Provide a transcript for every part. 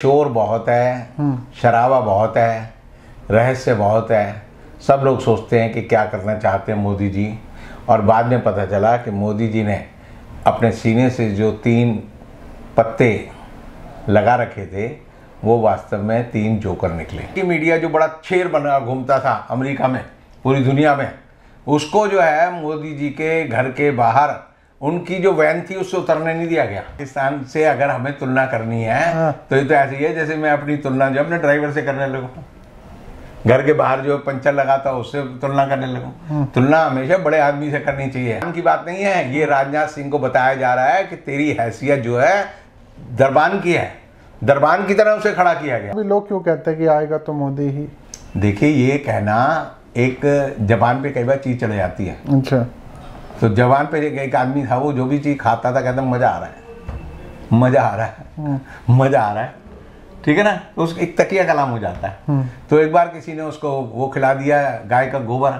शोर बहुत है, शराबा बहुत है, रहस्य बहुत है। सब लोग सोचते हैं कि क्या करना चाहते हैं मोदी जी, और बाद में पता चला कि मोदी जी ने अपने सीने से जो 3 पत्ते लगा रखे थे वो वास्तव में 3 जोकर निकले। कि मीडिया जो बड़ा शेर बना घूमता था अमेरिका में, पूरी दुनिया में, उसको जो है मोदी जी के घर के बाहर उनकी जो वैन थी उससे उतरने नहीं दिया गया। पाकिस्तान से अगर हमें तुलना करनी है तो ये तो ऐसी है जैसे मैं अपनी तुलना जो अपने ड्राइवर से करने लगूँ, घर के बाहर जो पंचर लगाता उससे तुलना करने लगूँ। तुलना हमेशा बड़े आदमी से करनी चाहिए। की बात नहीं है, ये राजनाथ सिंह को बताया जा रहा है कि तेरी हैसियत जो है दरबान की है, दरबान की तरह उसे खड़ा किया गया। अभी लोग क्यों कहते हैं कि आएगा तो मोदी ही? देखिए, ये कहना एक जबान पे कई बार चीज चढ़ जाती है। अच्छा, तो जवान पे एक आदमी था, वो जो भी चीज़ खाता था कहता मज़ा आ रहा है, मज़ा आ रहा है, मज़ा आ रहा है, ठीक है ना। तो उसको एक तकिया कलाम हो जाता है। तो एक बार किसी ने उसको वो खिला दिया गाय का गोबर,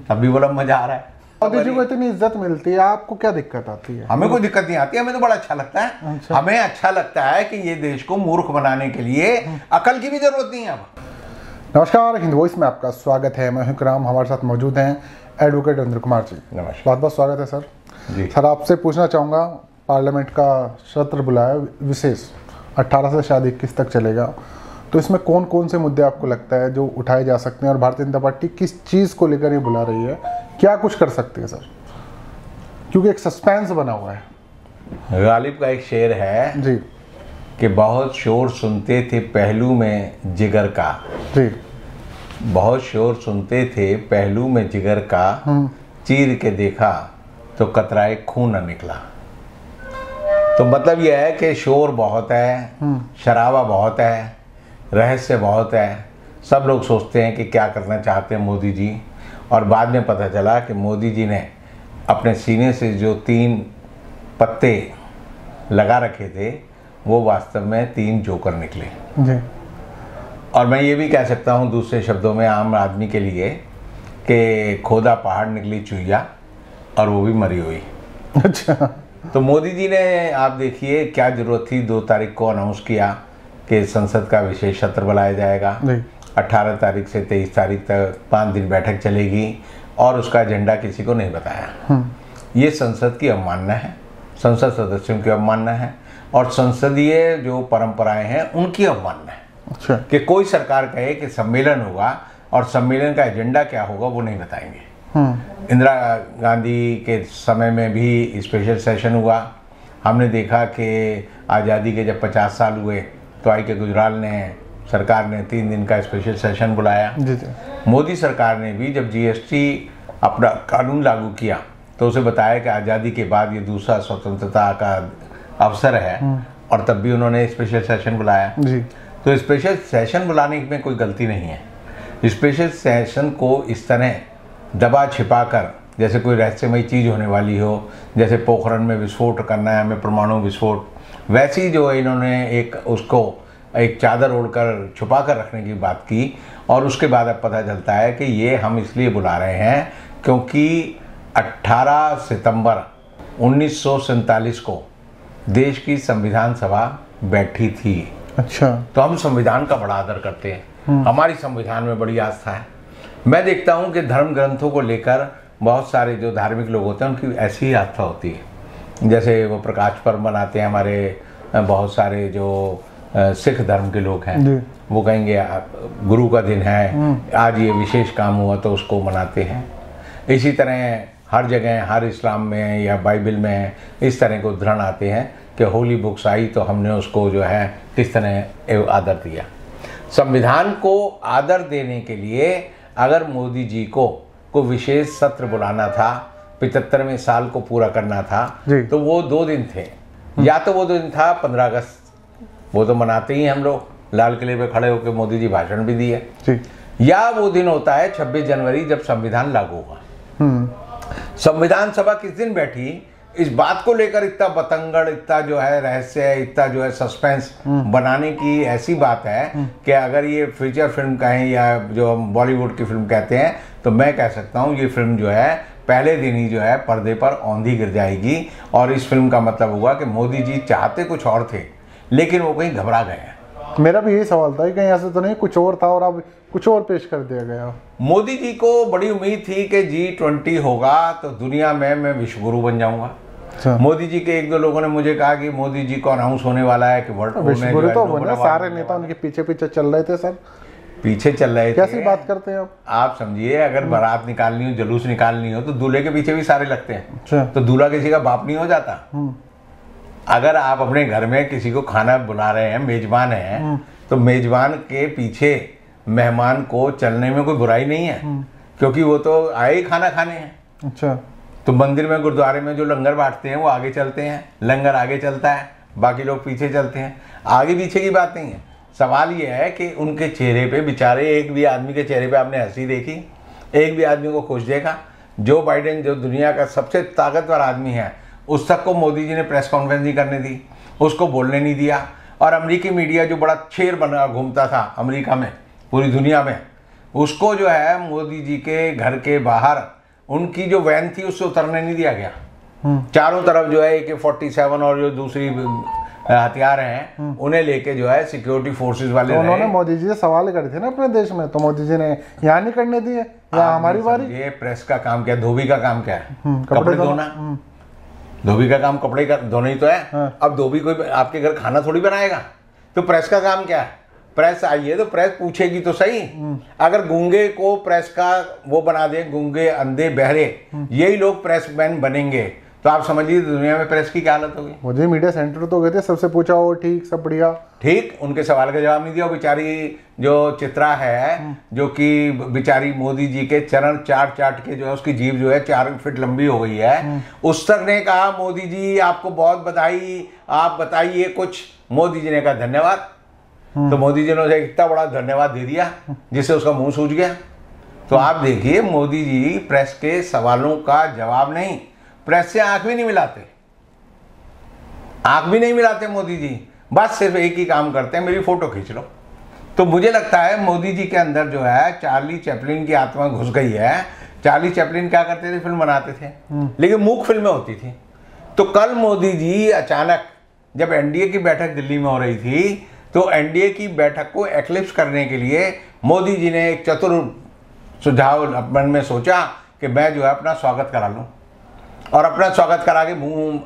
तब भी बोला मज़ा आ रहा है। मोदी जी को इतनी इज्जत मिलती है, आपको क्या दिक्कत आती है? हमें कोई दिक्कत नहीं आती, हमें तो बड़ा अच्छा लगता है। अच्छा। हमें अच्छा लगता है कि ये देश को मूर्ख बनाने के लिए अकल की भी जरूरत नहीं है अब। नमस्कार, हिंद वॉइस में आपका स्वागत है। मैं हूं इकराम, हमारे साथ मौजूद हैं एडवोकेट इंद्र कुमार जी। नमस्कार, बहुत बहुत स्वागत है सर जी। सर, आपसे पूछना चाहूँगा, पार्लियामेंट का सत्र बुलाया विशेष 18 से शायद 21 तक चलेगा, तो इसमें कौन कौन से मुद्दे आपको लगता है जो उठाए जा सकते हैं और भारतीय जनता पार्टी किस चीज़ को लेकर ये बुला रही है, क्या कुछ कर सकती है सर? क्योंकि एक सस्पेंस बना हुआ है। गालिब का एक शेर है जी कि बहुत शोर सुनते थे पहलू में जिगर का, जी, बहुत शोर सुनते थे पहलू में जिगर का, चीर के देखा तो कतराए खून न निकला। तो मतलब यह है कि शोर बहुत है, शराबा बहुत है, रहस्य बहुत है। सब लोग सोचते हैं कि क्या करना चाहते हैं मोदी जी, और बाद में पता चला कि मोदी जी ने अपने सीने से जो 3 पत्ते लगा रखे थे वो वास्तव में 3 जोकर निकले। जी, और मैं ये भी कह सकता हूँ दूसरे शब्दों में आम आदमी के लिए कि खोदा पहाड़ निकली चुईया, और वो भी मरी हुई। अच्छा, तो मोदी जी ने, आप देखिए क्या ज़रूरत थी 2 तारीख को अनाउंस किया कि संसद का विशेष सत्र बुलाया जाएगा। 18 तारीख से 23 तारीख तक 5 दिन बैठक चलेगी, और उसका एजेंडा किसी को नहीं बताया। ये संसद की अवमानना है, संसद सदस्यों की अवमानना है, और संसदीय जो परंपराएं हैं उनकी अवमानना है। अच्छा, कि कोई सरकार कहे कि सम्मेलन होगा और सम्मेलन का एजेंडा क्या होगा वो नहीं बताएंगे। इंदिरा गांधी के समय में भी स्पेशल सेशन हुआ। हमने देखा कि आज़ादी के जब 50 साल हुए तो आई के गुजराल ने, सरकार ने 3 दिन का स्पेशल सेशन बुलाया। जी जी, मोदी सरकार ने भी जब जीएसटी अपना कानून लागू किया तो उसे बताया कि आज़ादी के बाद ये दूसरा स्वतंत्रता का अवसर है, और तब भी उन्होंने स्पेशल सेशन बुलाया। जी, तो स्पेशल सेशन बुलाने में कोई गलती नहीं है। स्पेशल सेशन को इस तरह दबा छिपा कर, जैसे कोई रहस्यमयी चीज़ होने वाली हो, जैसे पोखरण में विस्फोट करना है हमें, परमाणु विस्फोट, वैसी जो इन्होंने एक उसको एक चादर ओढ़कर छुपा कर रखने की बात की। और उसके बाद अब पता चलता है कि ये हम इसलिए बुला रहे हैं क्योंकि 18 सितंबर 1947 को देश की संविधान सभा बैठी थी। अच्छा, तो हम संविधान का बड़ा आदर करते हैं, हमारी संविधान में बड़ी आस्था है। मैं देखता हूँ कि धर्म ग्रंथों को लेकर बहुत सारे जो धार्मिक लोग होते हैं उनकी ऐसी ही आस्था होती है। जैसे वो प्रकाश पर्व मनाते हैं हमारे बहुत सारे जो सिख धर्म के लोग हैं, वो कहेंगे गुरु का दिन है, आज ये विशेष काम हुआ तो उसको मनाते हैं। इसी तरह हर जगह, हर इस्लाम में या बाइबल में इस तरह के उदाहरण आते हैं कि होली बुक्स आई तो हमने उसको जो है किस तरह आदर दिया। संविधान को आदर देने के लिए अगर मोदी जी को विशेष सत्र बुलाना था, 75वें साल को पूरा करना था, तो वो 2 दिन थे। या तो वो 2 दिन था 15 अगस्त, वो तो मनाते ही हम लोग, लाल किले पे खड़े होकर मोदी जी भाषण भी दिए, या वो दिन होता है 26 जनवरी जब संविधान लागू हुआ। संविधान सभा किस दिन बैठी, इस बात को लेकर इतना बतंगड़, इतना जो है रहस्य, इतना जो है सस्पेंस बनाने की ऐसी बात है कि अगर ये फीचर फिल्म कहें या जो हम बॉलीवुड की फिल्म कहते हैं, तो मैं कह सकता हूँ ये फिल्म जो है पहले दिन ही जो है पर्दे पर औंधी गिर जाएगी। और इस फिल्म का मतलब हुआ कि मोदी जी चाहते कुछ और थे, लेकिन वो कहीं घबरा गए हैं। मेरा भी यही सवाल था कि कहीं ऐसे तो नहीं कुछ और था और अब कुछ और पेश कर दिया गया। मोदी जी को बड़ी उम्मीद थी कि G20 होगा तो दुनिया में मैं विश्व गुरु बन जाऊंगा। अच्छा। मोदी जी के एक दो लोगों ने मुझे कहा कि मोदी जी को अनाउंस होने वाला है कि वर्ल्ड विश्व गुरु तो बने, सारे नेता उनके पीछे पीछे चल रहे थे सर। पीछे चल रहे थे। कैसी बात करते हैं आप समझिए, अगर बारात निकालनी हो, जुलूस निकालनी हो तो दूल्हे के पीछे भी सारे लगते हैं। अच्छा। तो दूल्हा किसी का बाप नहीं हो जाता। अगर आप अपने घर में किसी को खाना बुला रहे हैं, मेजबान हैं, तो मेजबान के पीछे मेहमान को चलने में कोई बुराई नहीं है, क्योंकि वो तो आए ही खाना खाने हैं। अच्छा। तो मंदिर में, गुरुद्वारे में जो लंगर बांटते हैं वो आगे चलते हैं, लंगर आगे चलता है, बाकी लोग पीछे चलते हैं। आगे पीछे की बात नहीं है। सवाल ये है कि उनके चेहरे पे, बेचारे एक भी आदमी के चेहरे पे आपने हंसी देखी? एक भी आदमी को खुश देखा? जो बाइडेन जो दुनिया का सबसे ताकतवर आदमी है, उस तक को मोदी जी ने प्रेस कॉन्फ्रेंस नहीं करने दी, उसको बोलने नहीं दिया। और अमेरिकी मीडिया जो बड़ा शेर बना घूमता था अमेरिका में, पूरी दुनिया में, उसको जो है मोदी जी के घर के बाहर उनकी जो वैन थी उससे उतरने नहीं दिया गया। चारों तरफ जो है AK-47 और जो दूसरी हथियार हैं उन्हें लेके जो है सिक्योरिटी फोर्सेस वाले तो उन्होंने मोदी जी से सवाल करे थे ना अपने देश में, तो मोदी जी ने यहाँ नहीं करने दिए, या हमारी बारी। ये प्रेस का काम क्या है? धोबी का काम क्या है? कपड़े धोना। धोबी का काम कपड़े का धोना ही तो है। हाँ। अब धोबी कोई आपके घर खाना थोड़ी बनाएगा, तो प्रेस का काम क्या है? प्रेस आई है तो प्रेस पूछेगी तो सही। अगर गूंगे को प्रेस का वो बना दे, गूंगे, अंधे, बहरे, यही लोग प्रेस मैन बनेंगे, तो आप समझिए दुनिया में प्रेस की क्या हालत होगी। मुझे मीडिया सेंटर तो गए थे, सबसे पूछा वो ठीक, सब बढ़िया, ठीक, उनके सवाल का जवाब नहीं दिया। बेचारी जो चित्रा है, जो कि बेचारी मोदी जी के चरण चाट चाट के जो है उसकी जीभ जो है 4 फीट लंबी हो गई है, उस तक ने कहा मोदी जी आपको बहुत बधाई, आप बताइए कुछ। मोदी जी ने कहा धन्यवाद। तो मोदी जी ने उसे इतना बड़ा धन्यवाद दे दिया जिससे उसका मुंह सूज गया। तो आप देखिए, मोदी जी प्रेस के सवालों का जवाब नहीं, प्रेस से आंख भी नहीं मिलाते, आंख भी नहीं मिलाते मोदी जी। बस सिर्फ एक ही काम करते हैं, मेरी फोटो खींच लो। तो मुझे लगता है मोदी जी के अंदर जो है चार्ली चैपलिन की आत्मा घुस गई है। चार्ली चैपलिन क्या करते थे? फिल्म बनाते थे, लेकिन मूक फिल्में होती थी। तो कल मोदी जी अचानक, जब एनडीए की बैठक दिल्ली में हो रही थी, तो एनडीए की बैठक को एक्लिप्स करने के लिए मोदी जी ने एक चतुर सुझाव मन में सोचा कि मैं जो है अपना स्वागत करा लूँ, और अपना स्वागत करा के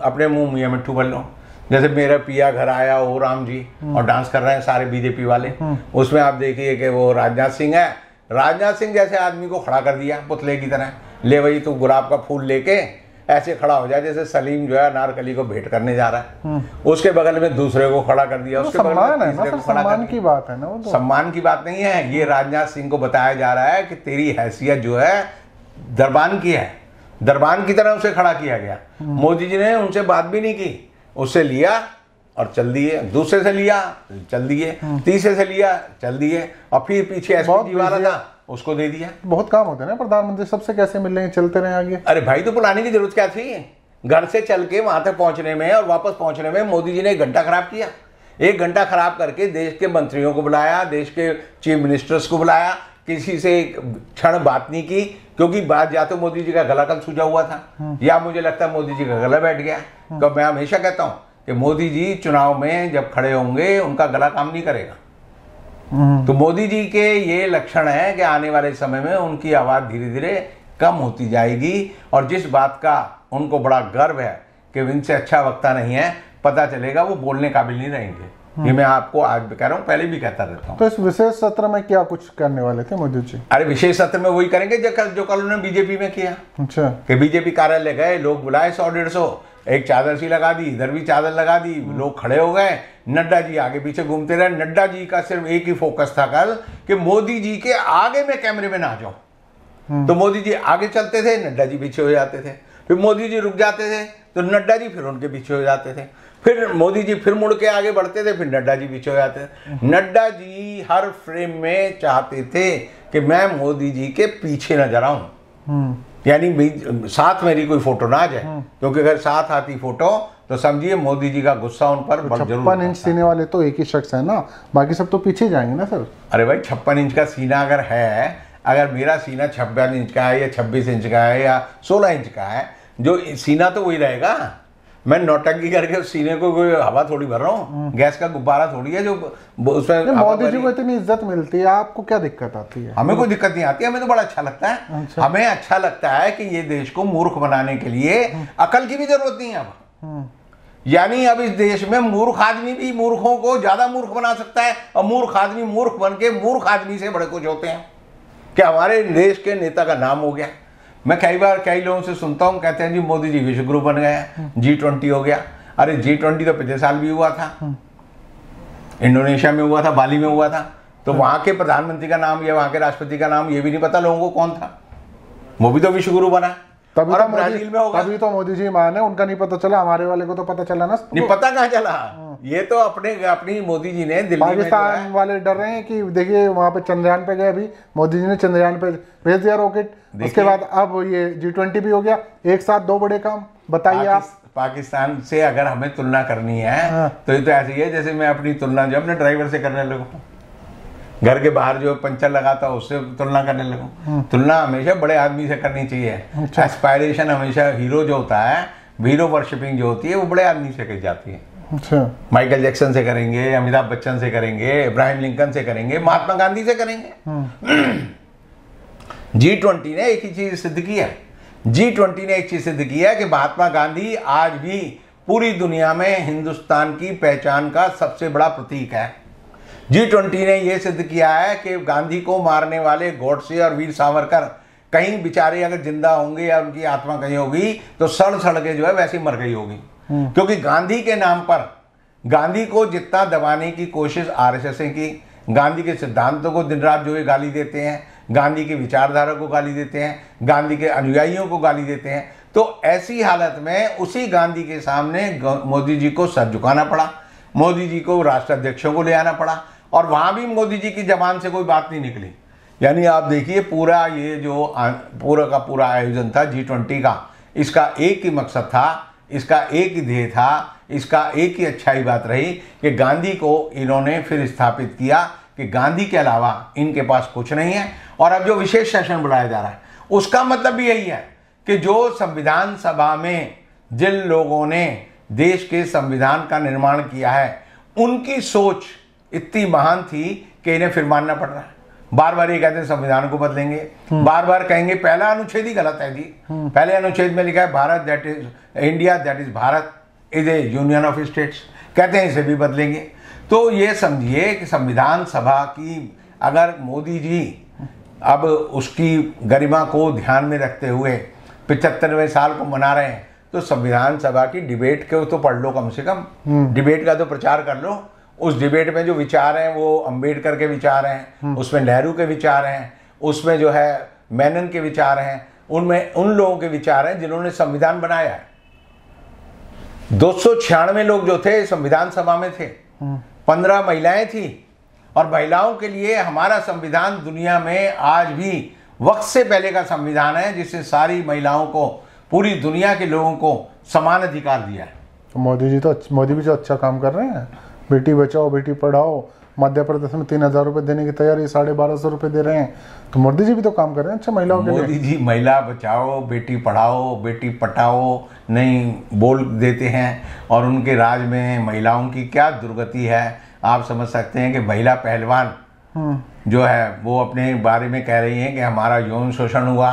अपने मुंह मियाँ मिट्ठू भर लूँ। जैसे मेरा पिया घर आया ओ राम जी, और डांस कर रहे हैं सारे बीजेपी वाले। उसमें आप देखिए कि वो राजनाथ सिंह है, राजनाथ सिंह जैसे आदमी को खड़ा कर दिया पुतले की तरह। ले भाई तू गुलाब का फूल लेके ऐसे खड़ा हो जाए जैसे सलीम जो है अनारकली को भेंट करने जा रहा है। उसके बगल में दूसरे को खड़ा कर दिया, उसके बगल में तीसरे को खड़ा कर दिया। की बात है ना, वो तो सम्मान की बात नहीं है। ये राजनाथ सिंह को बताया जा रहा है कि तेरी हैसियत जो है दरबान की है, दरबान की तरह उसे खड़ा किया गया। मोदी जी ने उनसे बात भी नहीं की, उससे लिया और चल दिए, दूसरे से लिया चल दिए, तीसरे से लिया चल दिए, और फिर पीछे एसपीजी वाला था उसको दे दिया। बहुत काम होते हैं ना प्रधानमंत्री, सबसे कैसे मिल रहे हैं, चलते रहे आगे। अरे भाई, तो बुलाने की जरूरत क्या थी? घर से चल के वहां तक पहुंचने में और वापस पहुंचने में मोदी जी ने 1 घंटा खराब किया। 1 घंटा खराब करके देश के मंत्रियों को बुलाया, देश के चीफ मिनिस्टर्स को बुलाया, किसी से क्षण बात नहीं की, क्योंकि बात या तो मोदी जी का गला कल सूजा हुआ था, या मुझे लगता है मोदी जी का गला बैठ गया। तो मैं हमेशा कहता हूँ कि मोदी जी चुनाव में जब खड़े होंगे उनका गला काम नहीं करेगा। तो मोदी जी के ये लक्षण है कि आने वाले समय में उनकी आवाज़ धीरे धीरे कम होती जाएगी, और जिस बात का उनको बड़ा गर्व है कि इनसे अच्छा वक्ता नहीं है, पता चलेगा वो बोलने काबिल नहीं रहेंगे। ये मैं आपको आज भी कह रहा हूँ, पहले भी कहता रहता हूँ। तो इस विशेष सत्र में क्या कुछ करने वाले थे मोदी जी? अरे विशेष सत्र में वही करेंगे जो कल उन्होंने बीजेपी में किया। अच्छा। कि बीजेपी कार्यालय गए, लोग बुलाए 100-150, एक चादर सी लगा दी, इधर भी चादर लगा दी, लोग खड़े हो गए, नड्डा जी आगे पीछे घूमते रहे। नड्डा जी का सिर्फ एक ही फोकस था कल कि मोदी जी के आगे मैं कैमरे में ना जाऊं। तो मोदी जी आगे चलते थे, नड्डा जी पीछे हो जाते थे, फिर मोदी जी रुक जाते थे तो नड्डा जी फिर उनके पीछे हो जाते थे, फिर मोदी जी फिर मुड़ के आगे बढ़ते थे, फिर नड्डा जी पीछे हो जाते थे। नड्डा जी हर फ्रेम में चाहते थे कि मैं मोदी जी के पीछे नजर आऊं, यानी साथ मेरी कोई फोटो ना आ जाए, क्योंकि अगर साथ आती फोटो तो समझिए मोदी जी का गुस्सा उन पर तो 56 इंच सीने वाले तो एक ही शख्स है ना, बाकी सब तो पीछे जाएंगे ना सर। अरे भाई 56 इंच का सीना अगर है, अगर मेरा सीना 56 इंच का है या 26 इंच का है या 16 इंच का है, जो सीना तो वही रहेगा। मैं नौटंकी करके उस सीने को कोई हवा थोड़ी भर रहा हूँ, गैस का गुब्बारा थोड़ी है जो उसमें मोदी जी को इतनी इज्जत मिलती है, आपको क्या दिक्कत आती है? हमें कोई दिक्कत नहीं आती, हमें तो बड़ा अच्छा लगता है। अच्छा। हमें अच्छा लगता है कि ये देश को मूर्ख बनाने के लिए अकल की भी जरूरत नहीं है अब। यानी अब इस देश में मूर्ख आदमी भी मूर्खों को ज्यादा मूर्ख बना सकता है, और मूर्ख आदमी मूर्ख बन के मूर्ख आदमी से बड़े कुछ होते हैं। क्या हमारे देश के नेता का नाम हो गया। मैं कई बार कई लोगों से सुनता हूँ, कहते हैं जी मोदी जी विश्व गुरु बन गए, G20 हो गया। अरे G20 तो पिछले साल भी हुआ था, इंडोनेशिया में हुआ था, बाली में हुआ था। तो वहां के प्रधानमंत्री का नाम या वहां के राष्ट्रपति का नाम ये भी नहीं पता लोगों को कौन था, वो भी तो विश्व गुरु बना। तभी और तो अब ब्राजील में होगा। तभी तो मोदी जी मान है, उनका नहीं पता चला, हमारे वाले को तो पता चला ना। नहीं पता कहाँ चला, ये तो अपनी मोदी जी ने दिल्ली में पाकिस्तान वाले डर रहे हैं कि देखिए वहां पे चंद्रयान पे गए, अभी मोदी जी ने चंद्रयान पे भेज दिया रॉकेट, उसके बाद अब ये G20 भी हो गया, एक साथ दो बड़े काम। बताइए आप। पाकिस्तान से अगर हमें तुलना करनी है तो ये तो ऐसी है जैसे मैं अपनी तुलना जो अपने ड्राइवर से करने लगूं, घर के बाहर जो पंचर लगाता है उससे तुलना करने लगूं। तुलना हमेशा बड़े आदमी से करनी चाहिए। एस्पायरेशन हमेशा हीरो जो होता है, हीरो वर्शिपिंग जो होती है, वो बड़े आदमी से की जाती है। अच्छा। माइकल जैक्सन से करेंगे, अमिताभ बच्चन से करेंगे, इब्राहिम लिंकन से करेंगे, महात्मा गांधी से करेंगे। G20 ने एक ही चीज सिद्ध की है, G20 ने एक चीज सिद्ध की है कि महात्मा गांधी आज भी पूरी दुनिया में हिंदुस्तान की पहचान का सबसे बड़ा प्रतीक है। G20 ने यह सिद्ध किया है कि गांधी को मारने वाले गॉडसे और वीर सावरकर कहीं बेचारे अगर जिंदा होंगे या उनकी आत्मा कहीं होगी तो सड़ सड़ के जो है वैसे मर गई होगी। क्योंकि गांधी के नाम पर गांधी को जितना दबाने की कोशिश आरएसएस ने की, गांधी के सिद्धांतों को दिन रात जो है गाली देते हैं, गांधी की विचारधारा को गाली देते हैं, गांधी के अनुयायियों को गाली देते हैं, तो ऐसी हालत में उसी गांधी के सामने मोदी जी को सर झुकाना पड़ा, मोदी जी को राष्ट्राध्यक्षों को ले आना पड़ा, और वहां भी मोदी जी की जबान से कोई बात नहीं निकली। यानी आप देखिए पूरा ये जो पूरा का पूरा आयोजन था G20 का, इसका एक ही मकसद था, इसका एक ही ध्येय था, इसका एक ही अच्छाई बात रही कि गांधी को इन्होंने फिर स्थापित किया कि गांधी के अलावा इनके पास कुछ नहीं है। और अब जो विशेष सेशन बुलाया जा रहा है उसका मतलब भी यही है कि जो संविधान सभा में जिन लोगों ने देश के संविधान का निर्माण किया है उनकी सोच इतनी महान थी कि इन्हें फिर मानना पड़ रहा है। बार बार ये कहते हैं संविधान को बदलेंगे, बार बार कहेंगे पहला अनुच्छेद ही गलत है जी। पहले अनुच्छेद में लिखा है Bharat that is India that is Bharat is A union of states, कहते हैं इसे भी बदलेंगे। तो ये समझिए कि संविधान सभा की अगर मोदी जी अब उसकी गरिमा को ध्यान में रखते हुए 75वें साल को मना रहे हैं तो संविधान सभा की डिबेट के तो पढ़ लो, कम से कम डिबेट का तो प्रचार कर लो। उस डिबेट में जो विचार हैं वो अंबेडकर के विचार हैं, उसमें नेहरू के विचार हैं, उसमें जो है मेनन के विचार हैं, उनमें उन लोगों के विचार हैं जिन्होंने संविधान बनाया है। 296 लोग जो थे संविधान सभा में थे, 15 महिलाएं थी, और महिलाओं के लिए हमारा संविधान दुनिया में आज भी वक्त से पहले का संविधान है जिससे सारी महिलाओं को, पूरी दुनिया के लोगों को समान अधिकार दिया है। तो मोदी भी तो अच्छा काम कर रहे हैं। बेटी बचाओ बेटी पढ़ाओ, मध्य प्रदेश में 3000 रुपये देने की तैयारी, 1250 रुपये दे रहे हैं। तो मोदी जी भी तो काम कर रहे हैं अच्छा महिलाओं के लिए। मोदी जी महिला बचाओ बेटी पढ़ाओ बेटी पटाओ नहीं बोल देते हैं, और उनके राज में महिलाओं की क्या दुर्गति है आप समझ सकते हैं कि महिला पहलवान जो है वो अपने बारे में कह रही हैं कि हमारा यौन शोषण हुआ,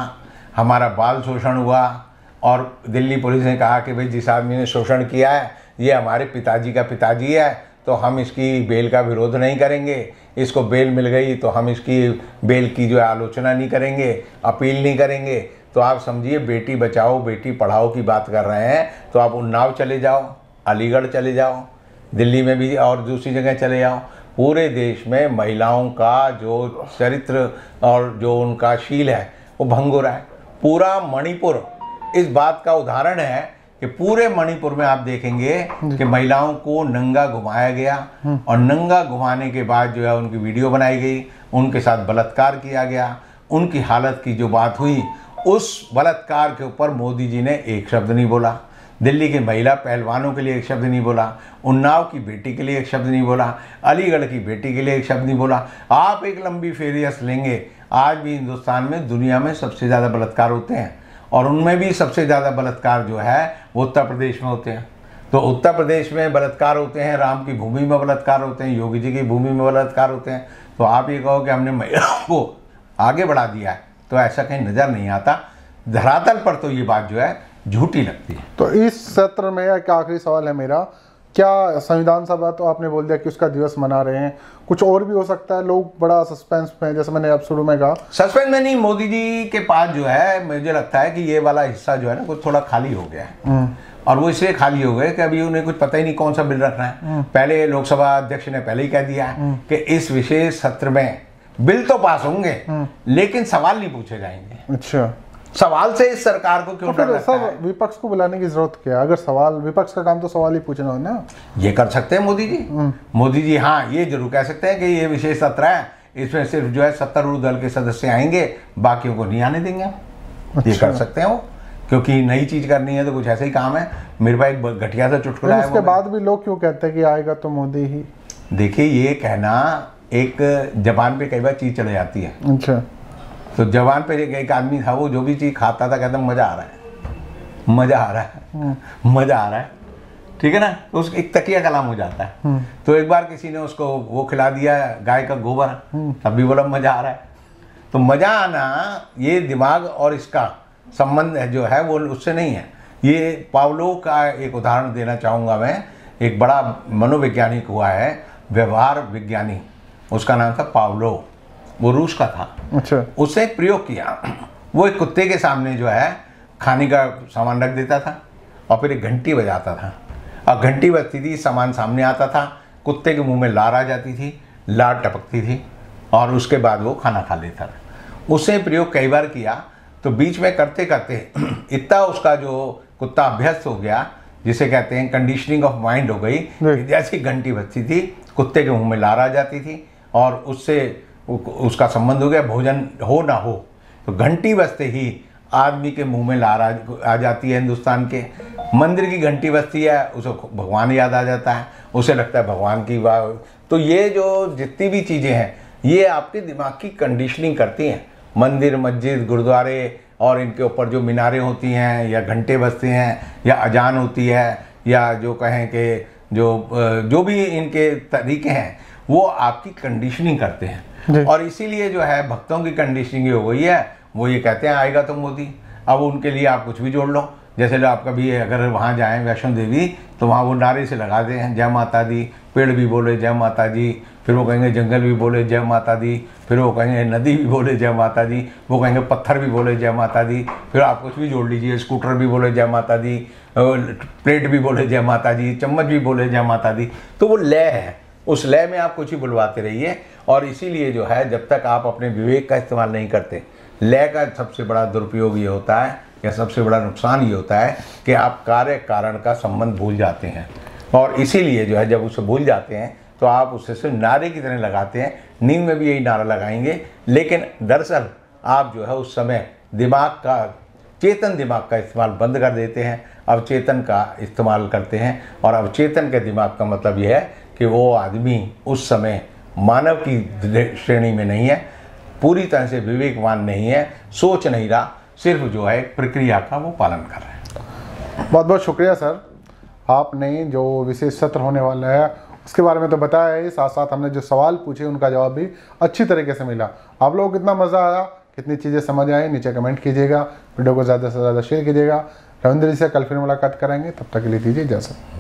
हमारा बाल शोषण हुआ, और दिल्ली पुलिस ने कहा कि भाई जिस आदमी ने शोषण किया है ये हमारे पिताजी का पिताजी है, तो हम इसकी बेल का विरोध नहीं करेंगे, इसको बेल मिल गई तो हम इसकी बेल की जो आलोचना नहीं करेंगे, अपील नहीं करेंगे। तो आप समझिए बेटी बचाओ बेटी पढ़ाओ की बात कर रहे हैं, तो आप उन्नाव चले जाओ, अलीगढ़ चले जाओ, दिल्ली में भी और दूसरी जगह चले जाओ, पूरे देश में महिलाओं का जो चरित्र और जो उनका शील है वो भंग हो रहा है। पूरा मणिपुर इस बात का उदाहरण है कि पूरे मणिपुर में आप देखेंगे कि महिलाओं को नंगा घुमाया गया, और नंगा घुमाने के बाद जो है उनकी वीडियो बनाई गई, उनके साथ बलात्कार किया गया, उनकी हालत की जो बात हुई उस बलात्कार के ऊपर मोदी जी ने एक शब्द नहीं बोला, दिल्ली के महिला पहलवानों के लिए एक शब्द नहीं बोला, उन्नाव की बेटी के लिए एक शब्द नहीं बोला, अलीगढ़ की बेटी के लिए एक शब्द नहीं बोला। आप एक लंबी फेरियस लेंगे, आज भी हिंदुस्तान में दुनिया में सबसे ज़्यादा बलात्कार होते हैं, और उनमें भी सबसे ज़्यादा बलात्कार जो है वो उत्तर प्रदेश में होते हैं। तो उत्तर प्रदेश में बलात्कार होते हैं, राम की भूमि में बलात्कार होते हैं, योगी जी की भूमि में बलात्कार होते हैं। तो आप ये कहो कि हमने महिलाओं को आगे बढ़ा दिया है, तो ऐसा कहीं नज़र नहीं आता। धरातल पर तो ये बात जो है झूठी लगती है। तो इस सत्र में एक आखिरी सवाल है मेरा, क्या संविधान सभा तो आपने बोल दिया कि उसका दिवस मना रहे हैं, कुछ और भी हो सकता है? लोग बड़ा सस्पेंस में, जैसे मैंने अब शुरू में कहा। सस्पेंस में नहीं, मोदी जी के पास जो है मुझे लगता है कि ये वाला हिस्सा जो है ना कुछ थोड़ा खाली हो गया है। और वो इसलिए खाली हो गए कि अभी उन्हें कुछ पता ही नहीं कौन सा बिल रखना है। पहले लोकसभा अध्यक्ष ने पहले ही कह दिया है कि इस विशेष सत्र में बिल तो पास होंगे लेकिन सवाल नहीं पूछे जाएंगे। अच्छा, सवाल से इस सरकार को क्यों डर लगता है? विपक्ष को बुलाने की जरूरत क्या है? अगर सवाल, विपक्ष का काम तो सवाल ही पूछना हो ना। ये कर सकते हैं मोदी जी। मोदी जी हाँ ये जरूर कह सकते हैं कि ये विशेष सत्र है, इसमें सिर्फ जो है सत्तारूढ़ दल के सदस्य आएंगे, बाकियों को नहीं आने देंगे। ये कर सकते हैं वो, क्योंकि नई चीज करनी है तो कुछ ऐसा ही काम है। मेरे पास एक घटिया सा चुटकुला है। उसके बाद भी लोग क्यों कहते हैं कि आएगा तो मोदी ही? देखिए ये कहना, एक जबान पे कई बार चीज चले जाती है। अच्छा, तो जबान पे एक आदमी था, वो जो भी चीज खाता था कहता मजा आ रहा है, मजा आ रहा है, मजा आ रहा है, ठीक है ना। तो उसका एक तकिया कलाम हो जाता है। तो एक बार किसी ने उसको वो खिला दिया गाय का गोबर, तब भी बोला मजा आ रहा है। तो मजा आना ये दिमाग और इसका संबंध जो है वो उससे नहीं है। ये पावलोव का एक उदाहरण देना चाहूँगा मैं। एक बड़ा मनोवैज्ञानिक हुआ है, व्यवहार विज्ञानी, उसका नाम था पावलोव, वो रूस का था। अच्छा, उसने एक प्रयोग किया। वो एक कुत्ते के सामने जो है खाने का सामान रख देता था और फिर एक घंटी बजाता था, और घंटी बजती थी, सामान सामने आता था, कुत्ते के मुंह में लार आ जाती थी, लार टपकती थी और उसके बाद वो खाना खा लेता था। उसने प्रयोग कई बार किया, तो बीच में करते करते इतना उसका जो कुत्ता अभ्यस्त हो गया, जिसे कहते हैं कंडीशनिंग ऑफ माइंड हो गई। जैसी घंटी बजती थी, कुत्ते के मुंह में लार आ जाती थी और उससे उसका संबंध हो गया, भोजन हो ना हो तो घंटी बजते ही आदमी के मुंह में लार आ जाती है। हिंदुस्तान के मंदिर की घंटी बजती है, उसे भगवान याद आ जाता है, उसे लगता है भगवान की बात। तो ये जो जितनी भी चीज़ें हैं ये आपके दिमाग की कंडीशनिंग करती हैं। मंदिर, मस्जिद, गुरुद्वारे और इनके ऊपर जो मीनारें होती हैं या घंटे बजते हैं या अजान होती है या जो कहें कि जो भी इनके तरीके हैं वो आपकी कंडीशनिंग करते हैं। और इसीलिए जो है भक्तों की कंडीशनिंग हो गई है, वो ये कहते हैं आएगा तो मोदी। अब उनके लिए आप कुछ भी जोड़ लो, जैसे आप कभी अगर वहाँ जाएं वैष्णो देवी तो वहाँ वो नारे से लगाते हैं जय माता दी, पेड़ भी बोले जय माता जी, फिर वो कहेंगे जंगल भी बोले जय माता दी, फिर वो कहेंगे नदी भी बोले जय माता दी, वो कहेंगे पत्थर भी बोले जय माता दी, फिर आप कुछ भी जोड़ लीजिए, स्कूटर भी बोले जय माता दी, प्लेट भी बोले जय माता जी, चम्मच भी बोले जय माता दी। तो वो लय है, उस लय में आप कुछ ही बुलवाते रहिए। और इसीलिए जो है जब तक आप अपने विवेक का इस्तेमाल नहीं करते, लय का सबसे बड़ा दुरुपयोग ये होता है या सबसे बड़ा नुकसान ये होता है कि आप कार्य कारण का संबंध भूल जाते हैं। और इसीलिए जो है जब उसे भूल जाते हैं तो आप उसे सिर्फ नारे की तरह लगाते हैं। नींद में भी यही नारा लगाएंगे, लेकिन दरअसल आप जो है उस समय दिमाग का, चेतन दिमाग का इस्तेमाल बंद कर देते हैं, अवचेतन का इस्तेमाल करते हैं। और अवचेतन के दिमाग का मतलब यह है कि वो आदमी उस समय मानव की श्रेणी में नहीं है, पूरी तरह से विवेकवान नहीं है, सोच नहीं रहा, सिर्फ जो है प्रक्रिया का वो पालन कर रहे हैं। बहुत बहुत शुक्रिया सर, आपने जो विशेष सत्र होने वाला है उसके बारे में तो बताया है, साथ साथ हमने जो सवाल पूछे उनका जवाब भी अच्छी तरीके से मिला। आप लोगों को कितना मज़ा आया, कितनी चीज़ें समझ आई, नीचे कमेंट कीजिएगा, वीडियो को ज़्यादा से ज़्यादा शेयर कीजिएगा। रविंद्र जी से कल फिर मुलाकात करेंगे, तब तक के लिए दीजिए इजाज़त।